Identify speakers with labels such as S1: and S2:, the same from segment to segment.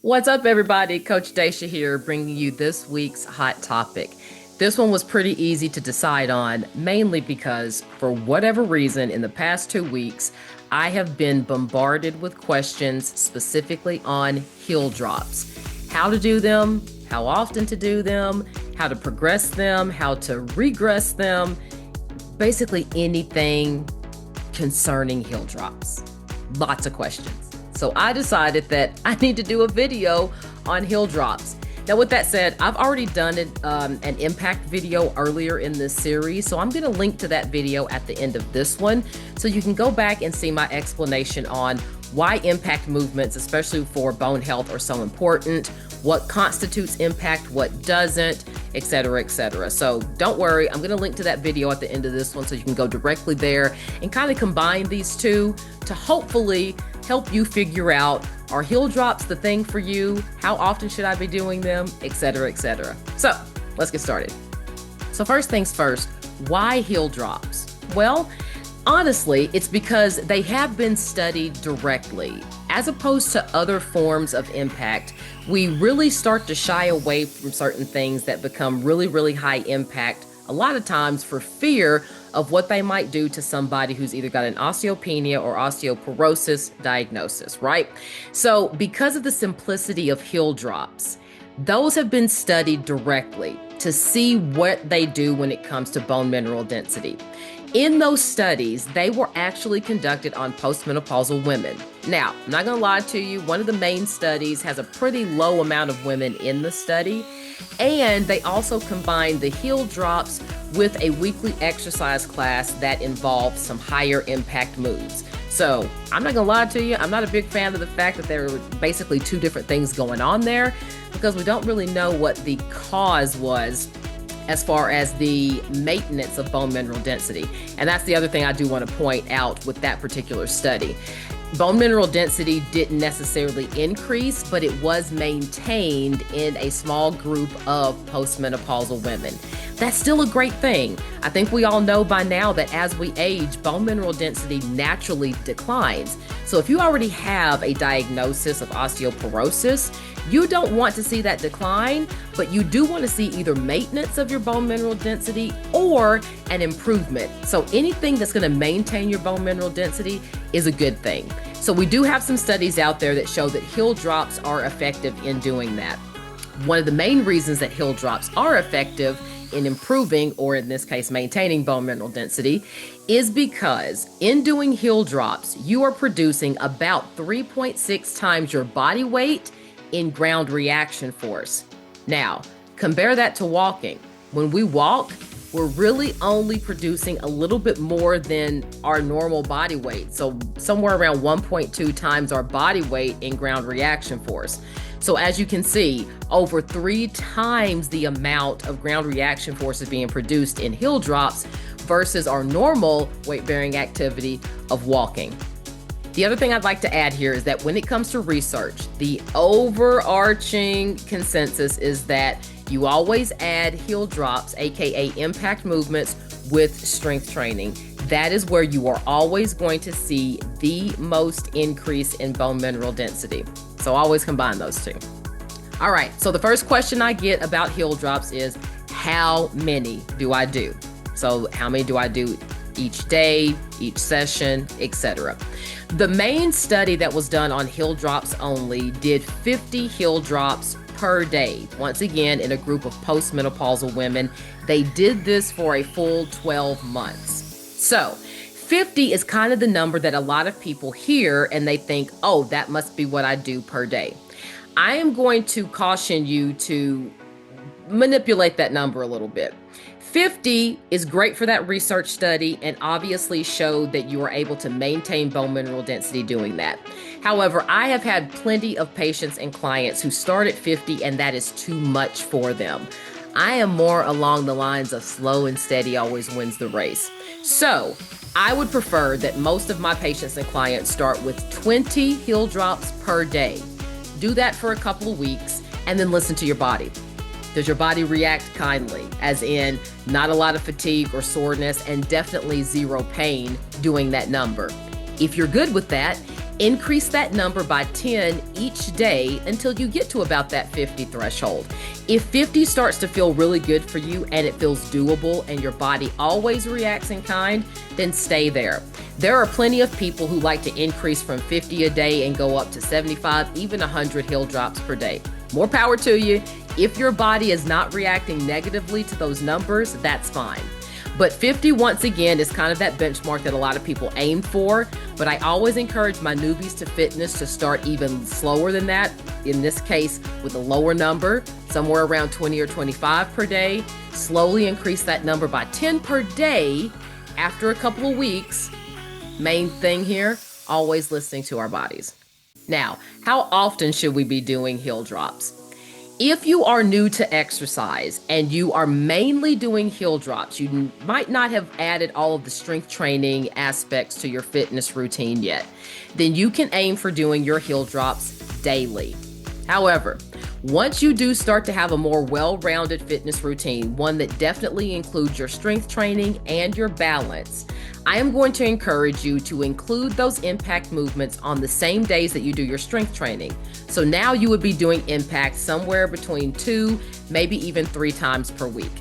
S1: What's up, everybody? Coach Daisha here, bringing you this week's hot topic. This one was pretty easy to decide on, mainly because, for whatever reason, in the past 2 weeks, I have been bombarded with questions specifically on heel drops. How to do them, how often to do them, how to progress them, how to regress them, basically anything concerning heel drops. Lots of questions. So I decided that I need to do a video on heel drops. Now, with that said, I've already done an impact video earlier in this series, so I'm going to link to that video at the end of this one, so you can go back and see my explanation on why impact movements, especially for bone health, are so important, what constitutes impact, what doesn't, etc., etc. So don't worry, I'm going to link to that video at the end of this one so you can go directly there and kind of combine these two to hopefully help you figure out, are heel drops the thing for you? How often should I be doing them, etc., etc. So let's get started. So first things first, why heel drops? Well, honestly, it's because they have been studied directly. As opposed to other forms of impact, we really start to shy away from certain things that become really, really high impact, a lot of times for fear of what they might do to somebody who's either got an osteopenia or osteoporosis diagnosis, right? So because of the simplicity of heel drops, those have been studied directly to see what they do when it comes to bone mineral density. In those studies, they were actually conducted on postmenopausal women. Now, I'm not going to lie to you, one of the main studies has a pretty low amount of women in the study, and they also combined the heel drops with a weekly exercise class that involved some higher impact moves. So I'm not gonna lie to you, I'm not a big fan of the fact that there are basically two different things going on there, because we don't really know what the cause was as far as the maintenance of bone mineral density. And that's the other thing I do want to point out with that particular study. Bone mineral density didn't necessarily increase, but it was maintained in a small group of postmenopausal women. That's still a great thing. I think we all know by now that as we age, bone mineral density naturally declines. So if you already have a diagnosis of osteoporosis, you don't want to see that decline, but you do want to see either maintenance of your bone mineral density or an improvement. So anything that's going to maintain your bone mineral density is a good thing. So we do have some studies out there that show that heel drops are effective in doing that. One of the main reasons that heel drops are effective in improving, or in this case, maintaining bone mineral density, is because in doing heel drops, you are producing about 3.6 times your body weight in ground reaction force. Now, compare that to walking. When we walk, we're really only producing a little bit more than our normal body weight. So somewhere around 1.2 times our body weight in ground reaction force. So as you can see, over 3 times the amount of ground reaction force is being produced in heel drops versus our normal weight-bearing activity of walking. The other thing I'd like to add here is that when it comes to research, the overarching consensus is that you always add heel drops, aka impact movements, with strength training. That is where you are always going to see the most increase in bone mineral density. So always combine those two. All right, so the first question I get about heel drops is, how many do I do? So how many do I do each day, each session, etc. The main study that was done on heel drops only did 50 heel drops per day. Once again, in a group of postmenopausal women, they did this for a full 12 months. So 50 is kind of the number that a lot of people hear and they think, oh, that must be what I do per day. I am going to caution you to manipulate that number a little bit. 50 is great for that research study and obviously showed that you are able to maintain bone mineral density doing that. However, I have had plenty of patients and clients who start at 50 and that is too much for them. I am more along the lines of slow and steady always wins the race. So I would prefer that most of my patients and clients start with 20 heel drops per day. Do that for a couple of weeks and then listen to your body. Does your body react kindly? As in, not a lot of fatigue or soreness and definitely zero pain doing that number. If you're good with that, Increase that number by 10 each day until you get to about that 50 threshold. If 50 starts to feel really good for you and it feels doable and your body always reacts in kind, then stay there. There are plenty of people who like to increase from 50 a day and go up to 75, even 100 heel drops per day. More power to you. If your body is not reacting negatively to those numbers, that's fine. But 50, once again, is kind of that benchmark that a lot of people aim for. But I always encourage my newbies to fitness to start even slower than that. In this case, with a lower number, somewhere around 20 or 25 per day. Slowly increase that number by 10 per day after a couple of weeks. Main thing here, always listening to our bodies. Now, how often should we be doing heel drops? If you are new to exercise and you are mainly doing heel drops, you might not have added all of the strength training aspects to your fitness routine yet, then you can aim for doing your heel drops daily. However, once you do start to have a more well-rounded fitness routine, one that definitely includes your strength training and your balance, I am going to encourage you to include those impact movements on the same days that you do your strength training. So now you would be doing impact somewhere between 2, maybe even 3 times per week.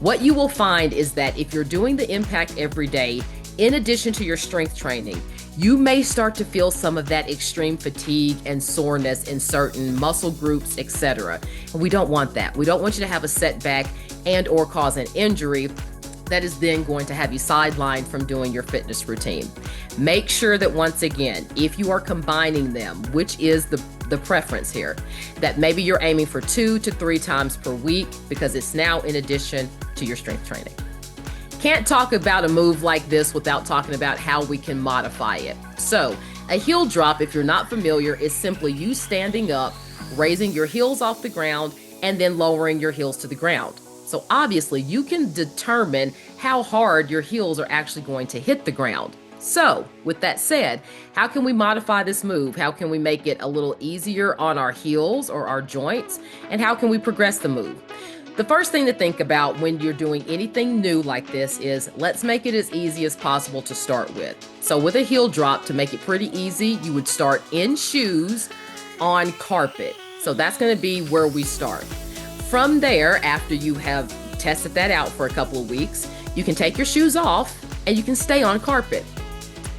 S1: What you will find is that if you're doing the impact every day, in addition to your strength training, you may start to feel some of that extreme fatigue and soreness in certain muscle groups, etc. And we don't want that. We don't want you to have a setback and or cause an injury that is then going to have you sidelined from doing your fitness routine. Make sure that, once again, if you are combining them, which is the preference here, that maybe you're aiming for 2 to 3 times per week because it's now in addition to your strength training. Can't talk about a move like this without talking about how we can modify it. So a heel drop, if you're not familiar, is simply you standing up, raising your heels off the ground, and then lowering your heels to the ground. So obviously you can determine how hard your heels are actually going to hit the ground. So with that said, how can we modify this move? How can we make it a little easier on our heels or our joints? And how can we progress the move? The first thing to think about when you're doing anything new like this is let's make it as easy as possible to start with. So with a heel drop, to make it pretty easy, you would start in shoes on carpet. So that's going to be where we start. From there, after you have tested that out for a couple of weeks, you can take your shoes off and you can stay on carpet.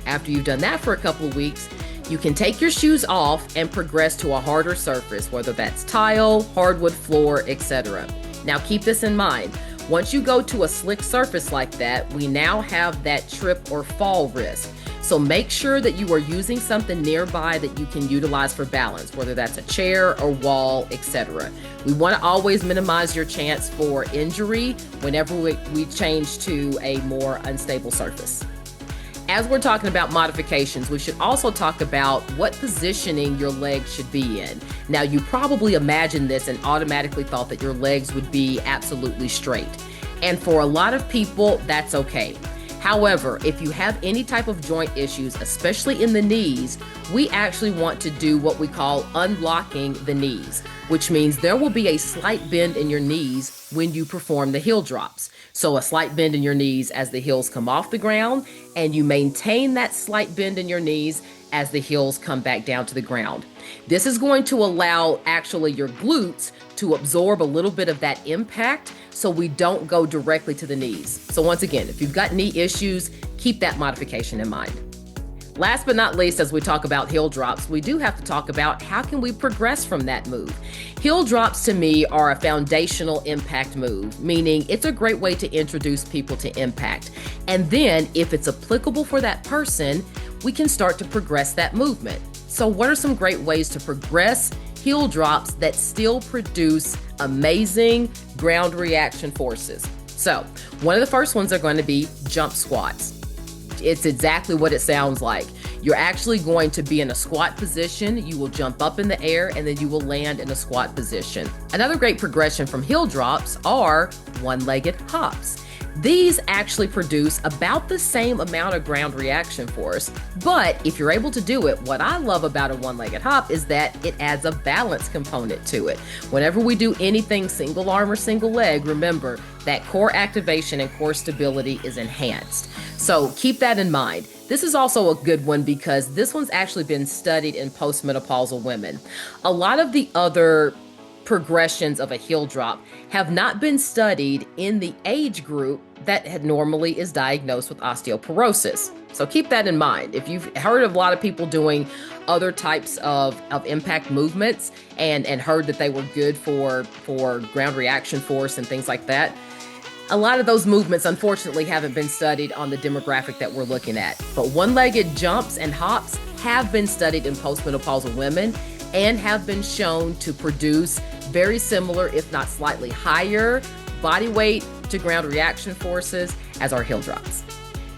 S1: After you've done that for a couple of weeks, you can take your shoes off and progress to a harder surface, whether that's tile, hardwood floor, etc. Now keep this in mind. Once you go to a slick surface like that, we now have that trip or fall risk. So make sure that you are using something nearby that you can utilize for balance, whether that's a chair or wall, etc. We want to always minimize your chance for injury whenever we change to a more unstable surface. As we're talking about modifications, we should also talk about what positioning your legs should be in. Now, you probably imagined this and automatically thought that your legs would be absolutely straight. And for a lot of people, that's okay. However, if you have any type of joint issues, especially in the knees, we actually want to do what we call unlocking the knees, which means there will be a slight bend in your knees when you perform the heel drops. So a slight bend in your knees as the heels come off the ground, and you maintain that slight bend in your knees as the heels come back down to the ground. This is going to allow actually your glutes to absorb a little bit of that impact so we don't go directly to the knees. So once again, if you've got knee issues, keep that modification in mind. Last but not least, as we talk about heel drops, we do have to talk about how can we progress from that move. Heel drops to me are a foundational impact move, meaning it's a great way to introduce people to impact. And then if it's applicable for that person, we can start to progress that movement. So what are some great ways to progress heel drops that still produce amazing ground reaction forces? So one of the first ones are going to be jump squats. It's exactly what it sounds like. You're actually going to be in a squat position. You will jump up in the air and then you will land in a squat position. Another great progression from heel drops are one-legged hops. These actually produce about the same amount of ground reaction force, but if you're able to do it, what I love about a one-legged hop is that it adds a balance component to it. Whenever we do anything single arm or single leg, remember that core activation and core stability is enhanced. So keep that in mind. This is also a good one because this one's actually been studied in postmenopausal women. A lot of the other progressions of a heel drop have not been studied in the age group that normally is diagnosed with osteoporosis. So keep that in mind. If you've heard of a lot of people doing other types of impact movements and heard that they were good for ground reaction force and things like that, a lot of those movements, unfortunately, haven't been studied on the demographic that we're looking at. But one-legged jumps and hops have been studied in postmenopausal women and have been shown to produce very similar, if not slightly higher, body weight to ground reaction forces as our heel drops.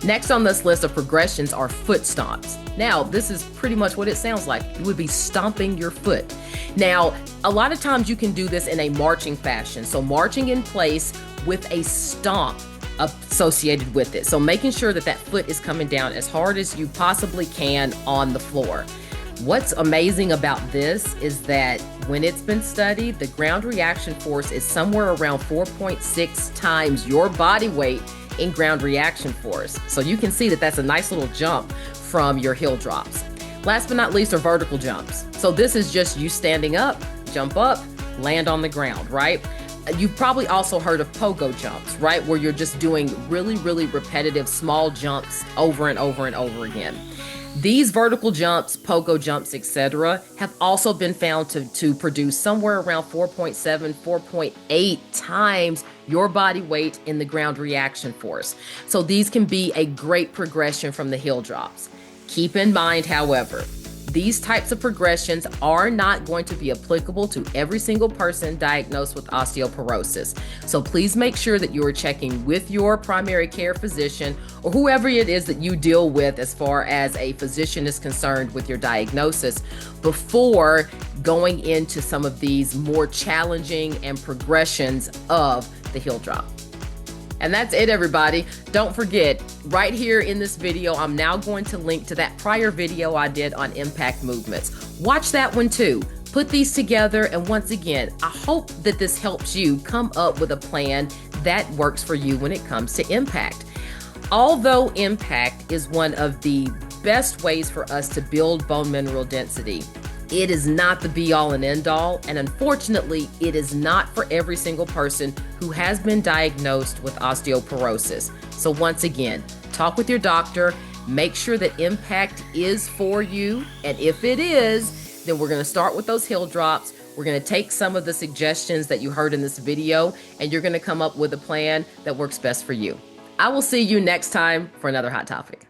S1: Next on this list of progressions are foot stomps. Now, this is pretty much what it sounds like. You would be stomping your foot. Now, a lot of times you can do this in a marching fashion. So marching in place with a stomp associated with it. So making sure that that foot is coming down as hard as you possibly can on the floor. What's amazing about this is that when it's been studied, the ground reaction force is somewhere around 4.6 times your body weight in ground reaction force. So you can see that that's a nice little jump from your heel drops. Last but not least are vertical jumps. So this is just you standing up, jump up, land on the ground, right? You've probably also heard of pogo jumps, right? Where you're just doing really, really repetitive small jumps over and over and over again. These vertical jumps, pogo jumps, etc., have also been found to produce somewhere around 4.7, 4.8 times your body weight in the ground reaction force. So these can be a great progression from the heel drops. Keep in mind, however, these types of progressions are not going to be applicable to every single person diagnosed with osteoporosis. So please make sure that you are checking with your primary care physician or whoever it is that you deal with as far as a physician is concerned with your diagnosis before going into some of these more challenging and progressions of the heel drop. And that's it, everybody. Don't forget, right here in this video, I'm now going to link to that prior video I did on impact movements. Watch that one too. Put these together, and once again, I hope that this helps you come up with a plan that works for you when it comes to impact. Although impact is one of the best ways for us to build bone mineral density, it is not the be-all and end-all, and unfortunately, it is not for every single person who has been diagnosed with osteoporosis. So once again, talk with your doctor, make sure that impact is for you, and if it is, then we're going to start with those heel drops. We're going to take some of the suggestions that you heard in this video, and you're going to come up with a plan that works best for you. I will see you next time for another hot topic.